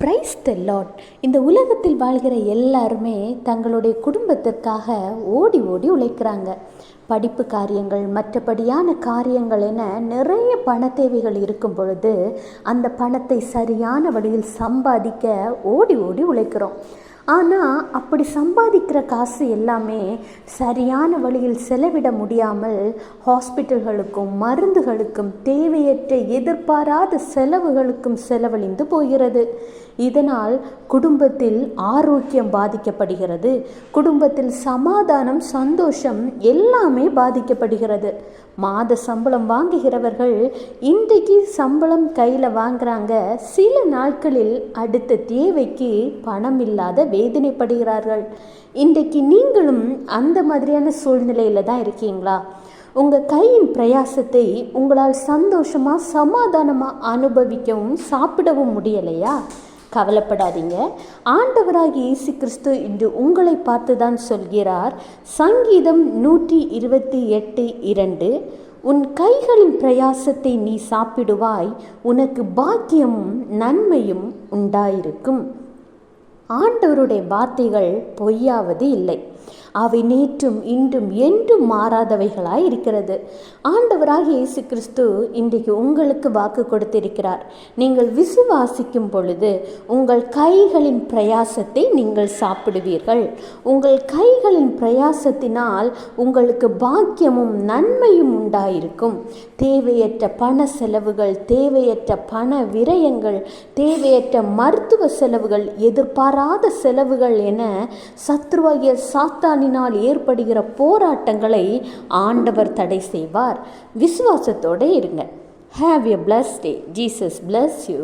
Praise the Lord. இந்த உலகத்தில் வாழ்கிற எல்லாருமே தங்களுடைய குடும்பத்திற்காக ஓடி ஓடி உழைக்கிறாங்க. படிப்பு காரியங்கள், மற்றபடியான காரியங்கள் என நிறைய பண தேவைகள் இருக்கும் பொழுது அந்த பணத்தை சரியான வழியில் சம்பாதிக்க ஓடி ஓடி உழைக்கிறோம். ஆனால் அப்படி சம்பாதிக்கிற காசு எல்லாமே சரியான வழியில் செலவிட முடியாமல் ஹாஸ்பிட்டல்களுக்கும் மருந்துகளுக்கும் தேவையற்ற எதிர்பாராத செலவுகளுக்கும் செலவழிந்து போகிறது. இதனால் குடும்பத்தில் ஆரோக்கியம் பாதிக்கப்படுகிறது, குடும்பத்தில் சமாதானம், சந்தோஷம் எல்லாமே பாதிக்கப்படுகிறது. மாத சம்பளம் வாங்குகிறவர்கள் இன்றைக்கு சம்பளம் கையில் வாங்குறாங்க, சில நாட்களில் அடுத்த தேவைக்கு பணம் இல்லாத வேதனைப்படுகிறார்கள். இன்றைக்கு நீங்களும் அந்த மாதிரியான சூழ்நிலையில் தான் இருக்கீங்களா? உங்கள் கையின் பிரயாசத்தை உங்களால் சந்தோஷமாக சமாதானமாக அனுபவிக்கவும் சாப்பிடவும் முடியலையா? கவலைப்படாதீங்க. ஆண்டவராகிய இயேசு கிறிஸ்து இன்று உங்களை பார்த்து தான் சொல்கிறார். சங்கீதம் 128:2, உன் கைகளின் பிரயாசத்தை நீ சாப்பிடுவாய், உனக்கு பாக்கியமும் நன்மையும் உண்டாயிருக்கும். ஆண்டவருடைய வார்த்தைகள் பொய்யாவது இல்லை. அவை நேற்றும் இன்றும் என்றும் மாறாதவைகளாய் இருக்கிறது. ஆண்டவராகிய இயேசு கிறிஸ்து இன்றைக்கு உங்களுக்கு வாக்கு கொடுத்திருக்கிறார். நீங்கள் விசுவாசிக்கும் பொழுது உங்கள் கைகளின் பிரயாசத்தை நீங்கள் சாப்பிடுவீர்கள். உங்கள் கைகளின் பிரயாசத்தினால் உங்களுக்கு பாக்கியமும் நன்மையும் உண்டாயிருக்கும். தேவையற்ற பண செலவுகள், தேவையற்ற பண விரயங்கள், தேவையற்ற மருத்துவ செலவுகள், எதிர்பாராத செலவுகள் என சத்ருவாகிய சாத்தானினால் ஏற்படுகிற போராட்டங்களை ஆண்டவர் தடை செய்வார். விசுவாசத்தோடு இருங்க. Have a blessed day. Jesus bless you.